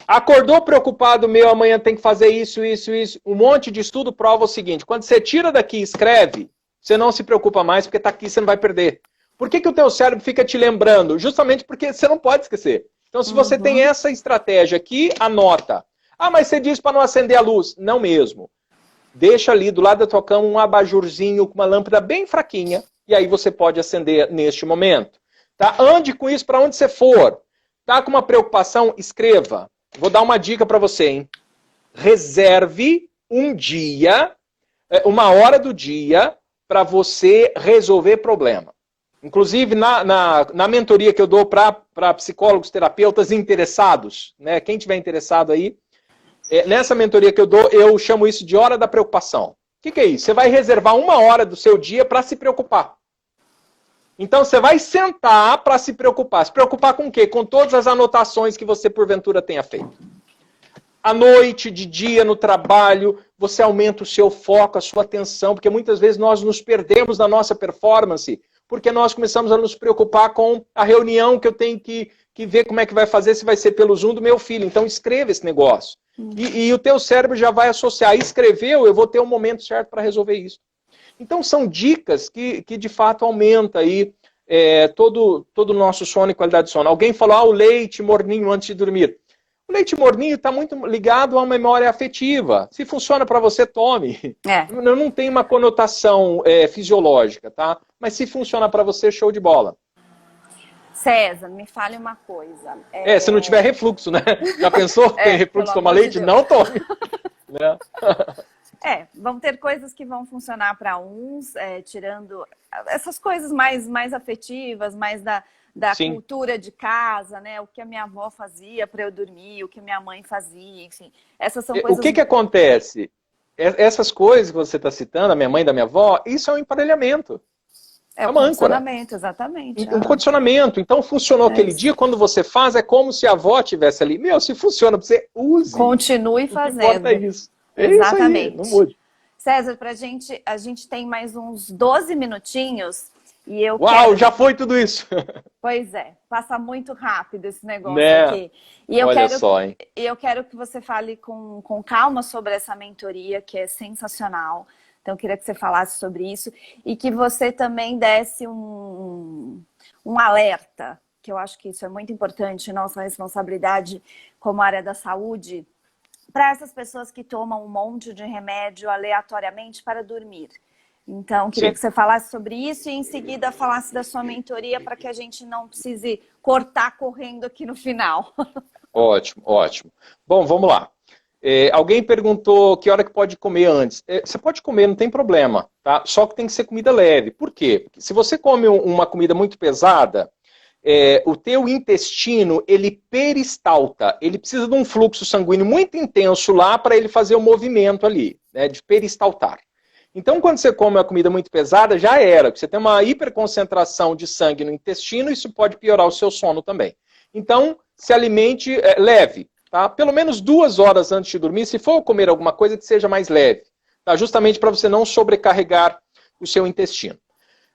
Acordou preocupado, meu, amanhã tem que fazer isso, isso, isso. Um monte de estudo prova o seguinte, quando você tira daqui e escreve, você não se preocupa mais, porque está aqui, você não vai perder. Por que o teu cérebro fica te lembrando? Justamente porque você não pode esquecer. Então, se você tem essa estratégia aqui, anota. Ah, mas você diz para não acender a luz. Não mesmo. Deixa ali do lado da tua cama um abajurzinho com uma lâmpada bem fraquinha, e aí você pode acender neste momento. Tá? Ande com isso para onde você for. Tá com uma preocupação? Escreva. Vou dar uma dica para você, hein? Reserve um dia, uma hora do dia, para você resolver problema. Inclusive, na mentoria que eu dou para psicólogos, terapeutas interessados, né? Quem tiver interessado aí, nessa mentoria que eu dou, eu chamo isso de hora da preocupação. O que é isso? Você vai reservar uma hora do seu dia para se preocupar. Então, você vai sentar para se preocupar. Se preocupar com o quê? Com todas as anotações que você, porventura, tenha feito. À noite, de dia, no trabalho, você aumenta o seu foco, a sua atenção, porque muitas vezes nós nos perdemos na nossa performance, porque nós começamos a nos preocupar com a reunião que eu tenho que ver como é que vai fazer, se vai ser pelo Zoom do meu filho. Então, escreva esse negócio. E o teu cérebro já vai associar. Escreveu, eu vou ter um momento certo para resolver isso. Então, são dicas que de fato aumentam aí todo o nosso sono e qualidade de sono. Alguém falou, o leite morninho antes de dormir. O leite morninho está muito ligado à memória afetiva. Se funciona para você, tome. Não tem uma conotação fisiológica, tá? Mas se funciona para você, show de bola. César, me fale uma coisa. Se não tiver refluxo, né? Já pensou? Tem refluxo, toma leite? Não tome. Né? Vão ter coisas que vão funcionar para uns, tirando essas coisas mais afetivas, mais da cultura de casa, né? O que a minha avó fazia para eu dormir, o que a minha mãe fazia, enfim. Essas são coisas... O que acontece? Essas coisas que você está citando, a minha mãe e da minha avó, isso é um emparelhamento. É um condicionamento, exatamente. Um condicionamento. Então, funcionou aquele dia, quando você faz, é como se a avó estivesse ali. Se funciona para você, use. Continue fazendo. Importa isso. Exatamente. Isso aí, não mude. César, a gente tem mais uns 12 minutinhos e eu já foi tudo isso. Pois é, passa muito rápido esse negócio aqui. E eu quero que você fale com calma sobre essa mentoria, que é sensacional. Então, eu queria que você falasse sobre isso e que você também desse um alerta, que eu acho que isso é muito importante, nossa responsabilidade como área da saúde, para essas pessoas que tomam um monte de remédio aleatoriamente para dormir. Então, queria que você falasse sobre isso e em seguida falasse da sua mentoria para que a gente não precise cortar correndo aqui no final. Ótimo, ótimo. Bom, vamos lá. Alguém perguntou que hora que pode comer antes. Você pode comer, não tem problema, tá? Só que tem que ser comida leve. Por quê? Porque se você come uma comida muito pesada, o teu intestino, ele peristalta. Ele precisa de um fluxo sanguíneo muito intenso lá para ele fazer o movimento ali, né, de peristaltar. Então, quando você come uma comida muito pesada, já era. Você tem uma hiperconcentração de sangue no intestino, isso pode piorar o seu sono também. Então, se alimente leve. Tá? Pelo menos 2 horas antes de dormir, se for comer alguma coisa que seja mais leve, tá? Justamente para você não sobrecarregar o seu intestino.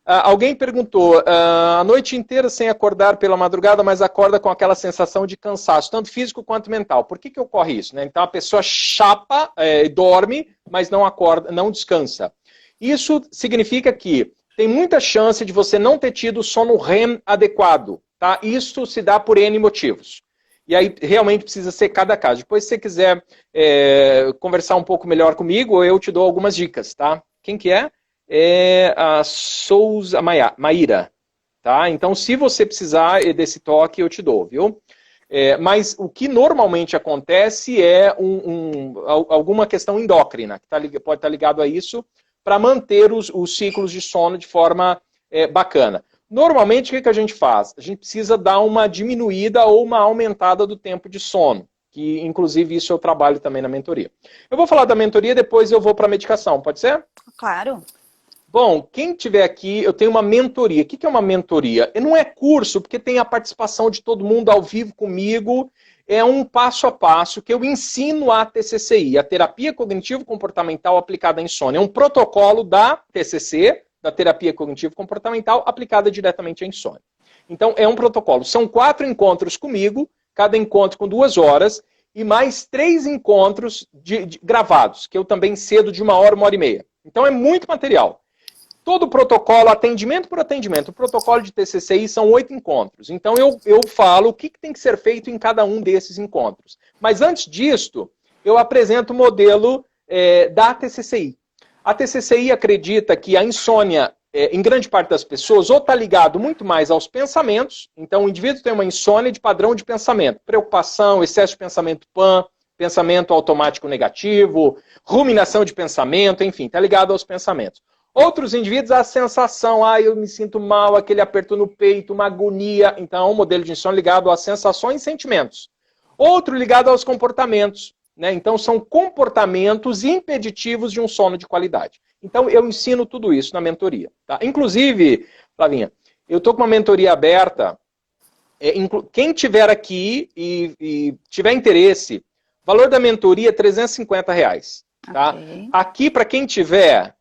Alguém perguntou, a noite inteira sem acordar pela madrugada, mas acorda com aquela sensação de cansaço, tanto físico quanto mental. Por que ocorre isso? Né? Então a pessoa chapa, dorme, mas não acorda, não descansa. Isso significa que tem muita chance de você não ter tido sono REM adequado. Tá? Isso se dá por N motivos. E aí realmente precisa ser cada caso. Depois, se você quiser conversar um pouco melhor comigo, eu te dou algumas dicas, tá? Quem que é? É a Souza Maíra, tá? Então, se você precisar desse toque, eu te dou, viu? Mas o que normalmente acontece é alguma questão endócrina, que pode estar ligado a isso, para manter os ciclos de sono de forma bacana. Normalmente, o que a gente faz? A gente precisa dar uma diminuída ou uma aumentada do tempo de sono, que inclusive isso eu trabalho também na mentoria. Eu vou falar da mentoria, depois eu vou para a medicação, pode ser? Claro. Bom, quem tiver aqui, eu tenho uma mentoria. O que é uma mentoria? Não é curso, porque tem a participação de todo mundo ao vivo comigo, é um passo a passo que eu ensino a TCCI, a Terapia Cognitivo-Comportamental Aplicada à Insônia. É um protocolo da TCC, da Terapia Cognitivo-Comportamental, aplicada diretamente à insônia. Então, é um protocolo. São 4 encontros comigo, cada encontro com 2 horas, e mais 3 encontros gravados, que eu também cedo de 1 hora, 1 hora e meia. Então, é muito material. Todo o protocolo, atendimento por atendimento, o protocolo de TCCI são 8 encontros. Então, eu falo o que tem que ser feito em cada um desses encontros. Mas antes disto, eu apresento o modelo da TCCI. A TCCI acredita que a insônia, em grande parte das pessoas, ou está ligado muito mais aos pensamentos. Então, o indivíduo tem uma insônia de padrão de pensamento. Preocupação, excesso de pensamento PAN, pensamento automático negativo, ruminação de pensamento, enfim, está ligado aos pensamentos. Outros indivíduos, a sensação, eu me sinto mal, aquele aperto no peito, uma agonia. Então, é um modelo de insônia ligado às sensações e sentimentos. Outro ligado aos comportamentos. Né? Então, são comportamentos impeditivos de um sono de qualidade. Então, eu ensino tudo isso na mentoria. Tá? Inclusive, Flavinha, eu estou com uma mentoria aberta. Quem tiver aqui e tiver interesse, o valor da mentoria é R$350. Tá? Okay. Aqui, para quem tiver...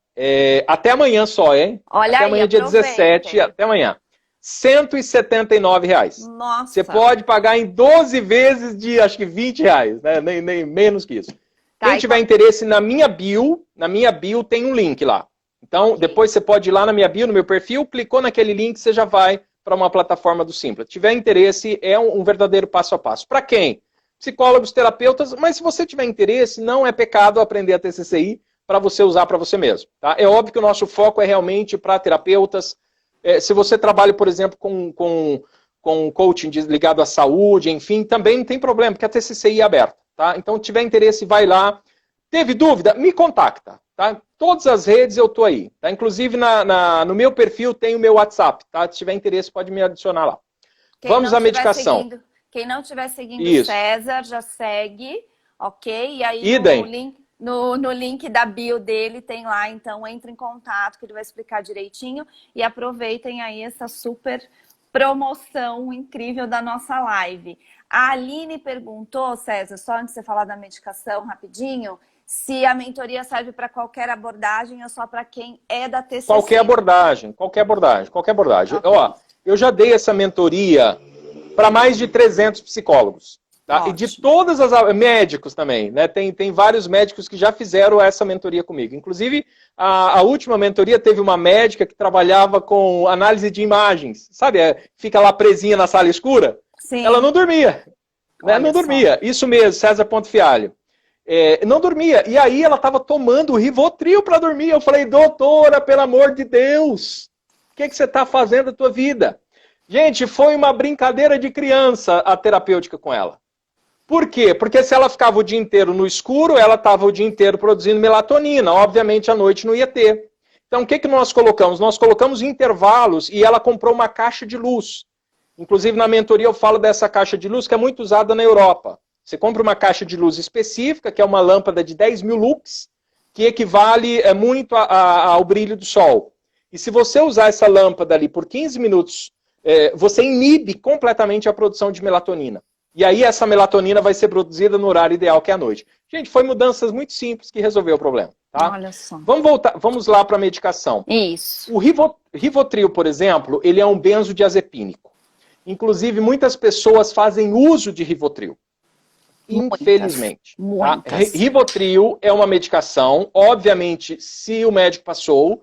até amanhã só, hein? Olha até aí, amanhã, dia 17, até amanhã. R$179. Nossa. Você pode pagar em 12 vezes de, acho que R$20, né? Nem menos que isso. Tá, quem tiver interesse na minha bio tem um link lá. Então, depois você pode ir lá na minha bio, no meu perfil, clicou naquele link, você já vai para uma plataforma do Simpla. Se tiver interesse, é um verdadeiro passo a passo. Para quem? Psicólogos, terapeutas, mas se você tiver interesse, não é pecado aprender a TCCI, para você usar para você mesmo. Tá? É óbvio que o nosso foco é realmente para terapeutas. Se você trabalha, por exemplo, com coaching ligado à saúde, enfim, também não tem problema, porque a TCCI é aberta. Tá? Então, se tiver interesse, vai lá. Teve dúvida? Me contacta. Tá? Todas as redes eu estou aí. Tá? Inclusive, no meu perfil tem o meu WhatsApp. Tá? Se tiver interesse, pode me adicionar lá. Vamos à medicação. Quem não estiver seguindo o César, já segue, ok? E aí no link da bio dele tem lá, então entre em contato que ele vai explicar direitinho e aproveitem aí essa super promoção incrível da nossa live. A Aline perguntou, César, só antes de você falar da medicação rapidinho, se a mentoria serve para qualquer abordagem ou só para quem é da TCC. Qualquer abordagem. Okay. Ó, eu já dei essa mentoria para mais de 300 psicólogos. Tá? E de todas as... médicos também, né? Tem vários médicos que já fizeram essa mentoria comigo. Inclusive, a última mentoria teve uma médica que trabalhava com análise de imagens. Sabe? Fica lá presinha na sala escura. Sim. Ela não dormia. Né? Não dormia. Isso mesmo, César Pontefialho. Não dormia. E aí ela estava tomando Rivotril para dormir. Eu falei, doutora, pelo amor de Deus, o que você está fazendo da tua vida? Gente, foi uma brincadeira de criança a terapêutica com ela. Por quê? Porque se ela ficava o dia inteiro no escuro, ela estava o dia inteiro produzindo melatonina. Obviamente, à noite não ia ter. Então, o que nós colocamos? Nós colocamos intervalos e ela comprou uma caixa de luz. Inclusive, na mentoria eu falo dessa caixa de luz que é muito usada na Europa. Você compra uma caixa de luz específica, que é uma lâmpada de 10 mil lux, que equivale muito ao brilho do sol. E se você usar essa lâmpada ali por 15 minutos, você inibe completamente a produção de melatonina. E aí essa melatonina vai ser produzida no horário ideal, que é à noite. Gente, foi mudanças muito simples que resolveu o problema. Tá? Olha só. Vamos lá para a medicação. Isso. O Rivotril, por exemplo, ele é um benzodiazepínico. Inclusive, muitas pessoas fazem uso de Rivotril. Infelizmente. Muitas. Tá? Rivotril é uma medicação, obviamente, se o médico passou,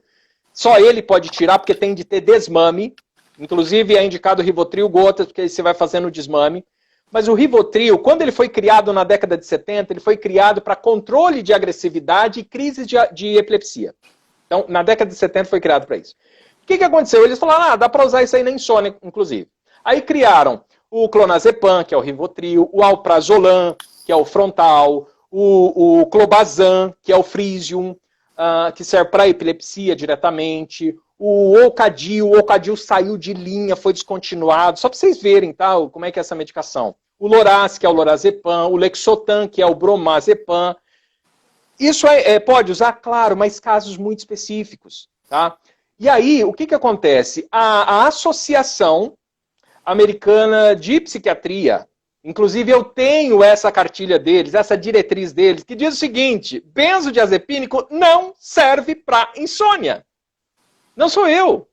só ele pode tirar, porque tem de ter desmame. Inclusive, é indicado Rivotril gotas, porque aí você vai fazendo o desmame. Mas o Rivotril, quando ele foi criado na década de 70, ele foi criado para controle de agressividade e crises de epilepsia. Então, na década de 70 foi criado para isso. O que aconteceu? Eles falaram, dá para usar isso aí na insônia, inclusive. Aí criaram o clonazepam, que é o Rivotril, o alprazolam, que é o Frontal, o clobazam, que é o Frisium, que serve para epilepsia diretamente, o Ocadil saiu de linha, foi descontinuado, só para vocês verem, tá, como é que é essa medicação. O Loraz, que é o Lorazepam, o Lexotan, que é o Bromazepam. Isso pode usar, claro, mas casos muito específicos. Tá? E aí, o que acontece? A Associação Americana de Psiquiatria, Inclusive, eu tenho essa cartilha deles, essa diretriz deles, que diz o seguinte: benzodiazepínico não serve para insônia. Não sou eu.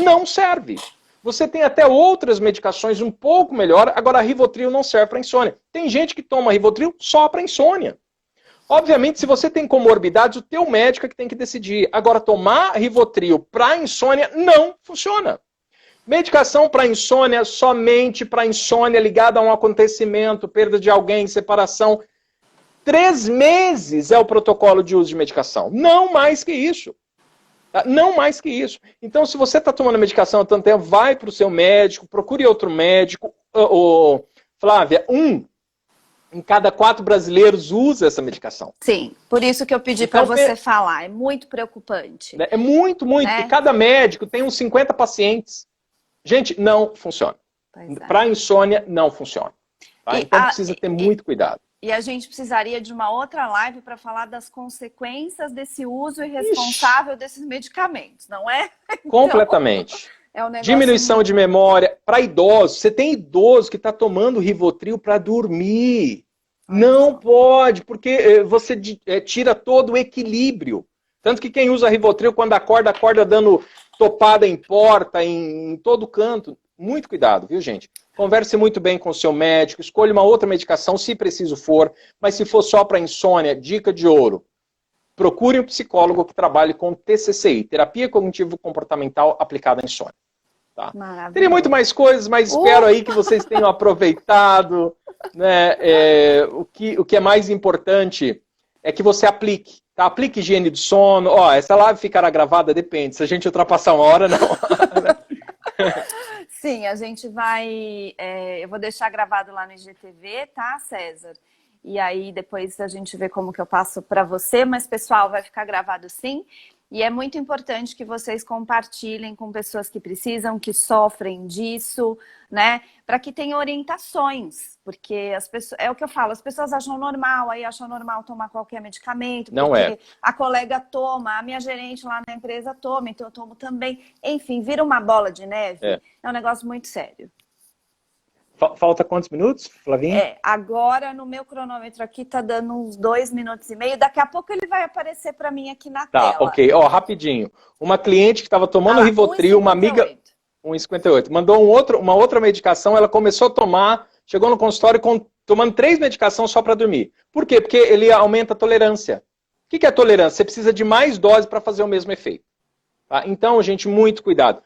Não serve. Você tem até outras medicações um pouco melhor, agora a Rivotril não serve para insônia. Tem gente que toma Rivotril só para insônia. Obviamente, se você tem comorbidades, o teu médico é que tem que decidir. Agora, tomar Rivotril para insônia não funciona. Medicação para insônia, somente para insônia ligada a um acontecimento, perda de alguém, separação. 3 meses é o protocolo de uso de medicação. Não mais que isso. Tá? Não mais que isso. Então, se você está tomando medicação há tanto tempo, vai para o seu médico, procure outro médico. Flávia, em cada 4 brasileiros usa essa medicação. Sim, por isso que eu pedi para você falar. É muito preocupante. É muito, muito. Né? E cada médico tem uns 50 pacientes. Gente, não funciona. Para insônia, não funciona. Tá? Então precisa ter muito cuidado. E a gente precisaria de uma outra live para falar das consequências desse uso irresponsável desses medicamentos, não é? Então, completamente. É um negócio diminuição de memória. Para idosos, você tem idoso que está tomando Rivotril para dormir. Não pode, porque você tira todo o equilíbrio. Tanto que quem usa Rivotril, quando acorda dando topada em porta, em todo canto. Muito cuidado, viu, gente? Converse muito bem com o seu médico, escolha uma outra medicação, se preciso for, mas se for só para insônia, dica de ouro. Procure um psicólogo que trabalhe com TCCI, Terapia Cognitivo-Comportamental Aplicada à Insônia. Tá? Teria muito mais coisas, mas espero aí que vocês tenham aproveitado. Né? O que é mais importante é que você aplique. Tá? Aplique higiene do sono. Ó, essa live ficará gravada, depende. Se a gente ultrapassar 1 hora, não. Sim, a gente vai... eu vou deixar gravado lá no IGTV, tá, César? E aí depois a gente vê como que eu passo para você, mas pessoal, vai ficar gravado sim. E é muito importante que vocês compartilhem com pessoas que precisam, que sofrem disso, né? Para que tenham orientações, porque as pessoas, é o que eu falo, as pessoas acham normal, aí acham normal tomar qualquer medicamento, não porque a colega toma, a minha gerente lá na empresa toma, então eu tomo também. Enfim, vira uma bola de neve, é um negócio muito sério. Falta quantos minutos, Flavinha? Agora no meu cronômetro aqui tá dando uns 2 minutos e meio. Daqui a pouco ele vai aparecer para mim aqui na tela. Tá, ok. Ó, rapidinho. Uma cliente que estava tomando Rivotril, uma amiga... 1,58. Mandou uma outra medicação, ela começou a tomar, chegou no consultório tomando 3 medicações só para dormir. Por quê? Porque ele aumenta a tolerância. O que é tolerância? Você precisa de mais dose para fazer o mesmo efeito. Tá? Então, gente, muito cuidado.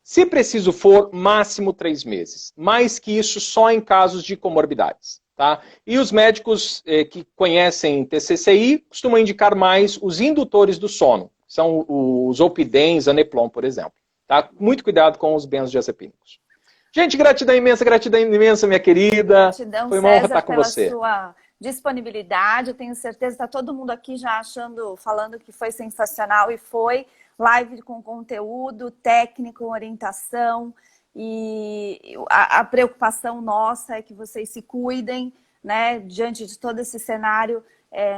Se preciso for, máximo 3 meses. Mais que isso, só em casos de comorbidades. Tá? E os médicos que conhecem TCCI costumam indicar mais os indutores do sono. São os Zolpidem, Zaneplon, por exemplo. Tá? Muito cuidado com os benzodiazepínicos. Gente, gratidão imensa, minha querida. Gratidão, foi uma honra César, estar com você. Pela sua disponibilidade. Eu tenho certeza que está todo mundo aqui já falando que foi sensacional e foi. Live com conteúdo técnico, orientação, e a preocupação nossa é que vocês se cuidem, né, diante de todo esse cenário.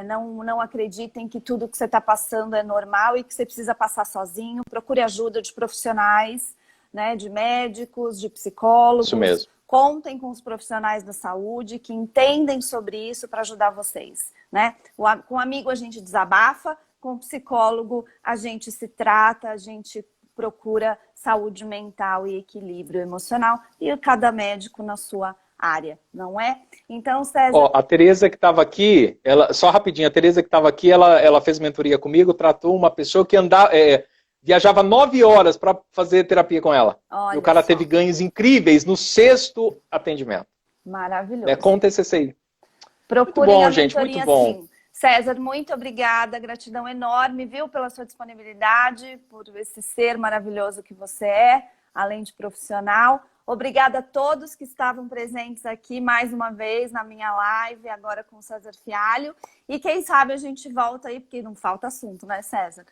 Não acreditem que tudo que você está passando é normal e que você precisa passar sozinho. Procure ajuda de profissionais, né, de médicos, de psicólogos. Isso mesmo. Contem com os profissionais da saúde que entendem sobre isso para ajudar vocês. Né? Com um amigo a gente desabafa, com o psicólogo a gente se trata, a gente procura saúde mental e equilíbrio emocional, e cada médico na sua área, não é? Então, César... A Tereza que estava aqui, só rapidinho, a Tereza que estava aqui, ela fez mentoria comigo, tratou uma pessoa que viajava 9 horas para fazer terapia com ela. Olha, e o cara teve ganhos incríveis no 6º atendimento. Maravilhoso. Com TCCI. Procurem muito bom, a gente, mentoria, muito bom. sim. César, muito obrigada, gratidão enorme, viu, pela sua disponibilidade, por esse ser maravilhoso que você é, além de profissional. Obrigada a todos que estavam presentes aqui mais uma vez na minha live, agora com o César Fialho. E quem sabe a gente volta aí, porque não falta assunto, né, César?